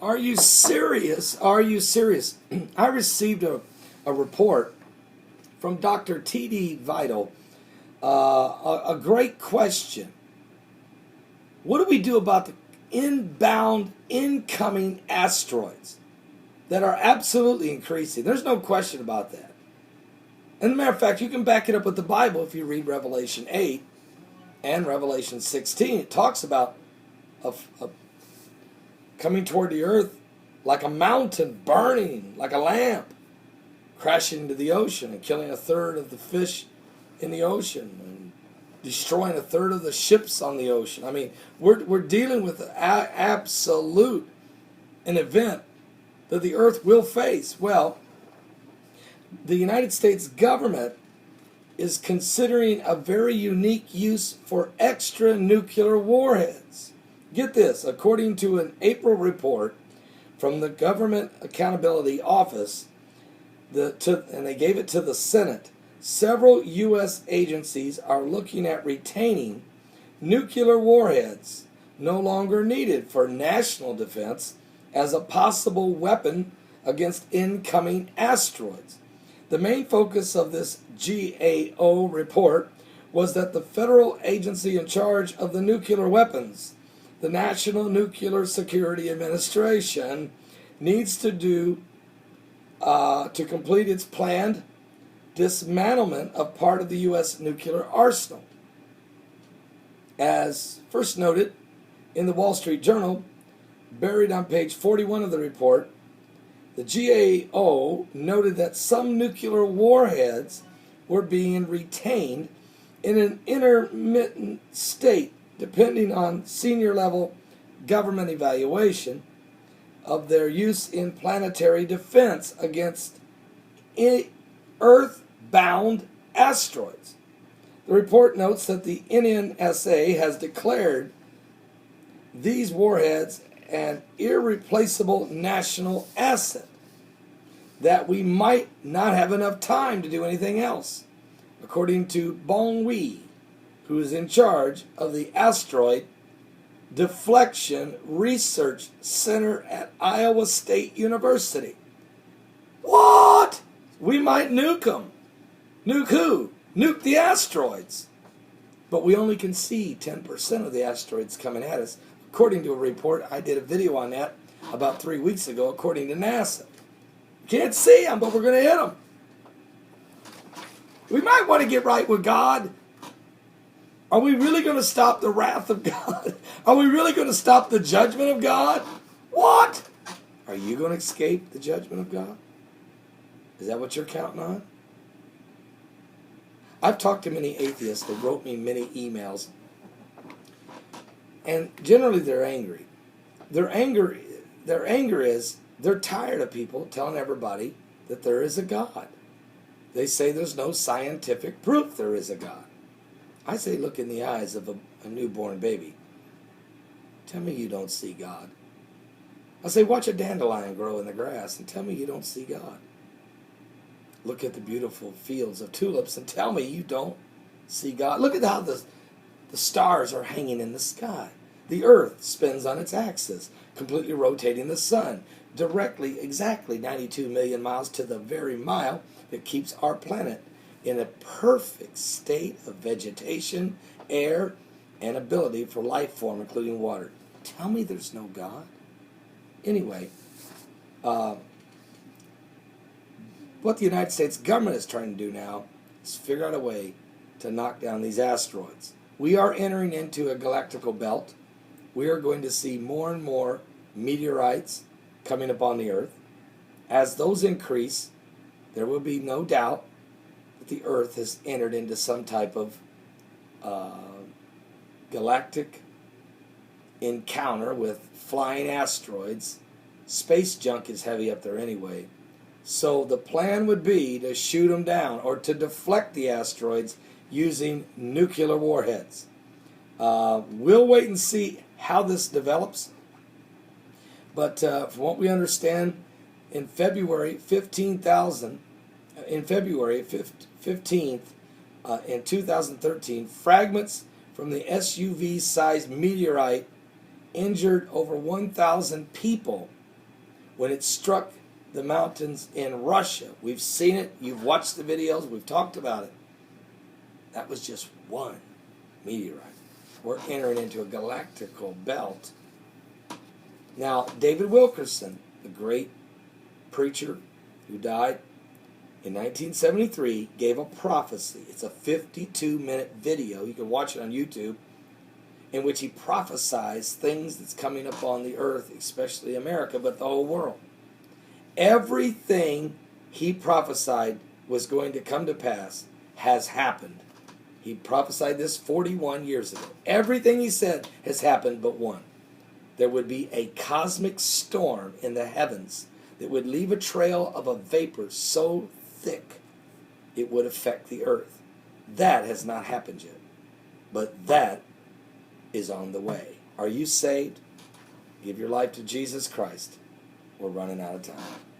Are you serious? Are you serious? I received a report from Dr. T.D. Vital, a great question. What do we do about the inbound, incoming asteroids that are absolutely increasing? There's no question about that. And as a matter of fact, you can back it up with the Bible if you read Revelation 8 and Revelation 16. It talks about a coming toward the earth like a mountain burning, like a lamp, crashing into the ocean and killing a third of the fish in the ocean and destroying a third of the ships on the ocean. I mean, we're dealing with an event that the earth will face. Well, the United States government is considering a very unique use for extra nuclear warheads. Get this, according to an April report from the Government Accountability Office, and they gave it to the Senate, several U.S. agencies are looking at retaining nuclear warheads no longer needed for national defense as a possible weapon against incoming asteroids. The main focus of this GAO report was that the federal agency in charge of the nuclear weapons, the National Nuclear Security Administration, needs to complete its planned dismantlement of part of the U.S. nuclear arsenal. As first noted in the Wall Street Journal, buried on page 41 of the report, the GAO noted that some nuclear warheads were being retained in an intermittent state, depending on senior level government evaluation of their use in planetary defense against Earth-bound asteroids. The report notes that the NNSA has declared these warheads an irreplaceable national asset, that we might not have enough time to do anything else, according to Bong Wee, who is in charge of the Asteroid Deflection Research Center at Iowa State University. What? We might nuke them. Nuke who? Nuke the asteroids. But we only can see 10% of the asteroids coming at us, according to a report. I did a video on that about 3 weeks ago, according to NASA. Can't see them, but we're going to hit them. We might want to get right with God. Are we really going to stop the wrath of God? Are we really going to stop the judgment of God? What? Are you going to escape the judgment of God? Is that what you're counting on? I've talked to many atheists that wrote me many emails, and generally they're angry. Their anger is they're tired of people telling everybody that there is a God. They say there's no scientific proof there is a God. I say look in the eyes of a newborn baby. Tell me you don't see God. I say watch a dandelion grow in the grass and tell me you don't see God. Look at the beautiful fields of tulips and tell me you don't see God. Look at how the stars are hanging in the sky. The earth spins on its axis, completely rotating the sun, directly, exactly 92 million miles to the very mile that keeps our planet in a perfect state of vegetation, air, and ability for life form, including water. Tell me there's no God. Anyway, what the United States government is trying to do now is figure out a way to knock down these asteroids. We are entering into a galactical belt. We are going to see more and more meteorites coming upon the Earth. As those increase, there will be no doubt that the Earth has entered into some type of galactic encounter with flying asteroids. Space junk is heavy up there anyway. So the plan would be to shoot them down or to deflect the asteroids using nuclear warheads. We'll wait and see how this develops. But from what we understand, in February 15th, in 2013, fragments from the SUV-sized meteorite injured over 1,000 people when it struck the mountains in Russia. We've seen it. You've watched the videos. We've talked about it. That was just one meteorite. We're entering into a galactical belt. Now, David Wilkerson, the great preacher who died in 1973, gave a prophecy. It's a 52-minute video. You can watch it on YouTube, in which he prophesies things that's coming upon the earth, especially America, but the whole world. Everything he prophesied was going to come to pass has happened. He prophesied this 41 years ago. Everything he said has happened but one. There would be a cosmic storm in the heavens that would leave a trail of a vapor so thick it would affect the earth. That has not happened yet, but that is on the way. Are you saved? Give your life to Jesus Christ. We're running out of time.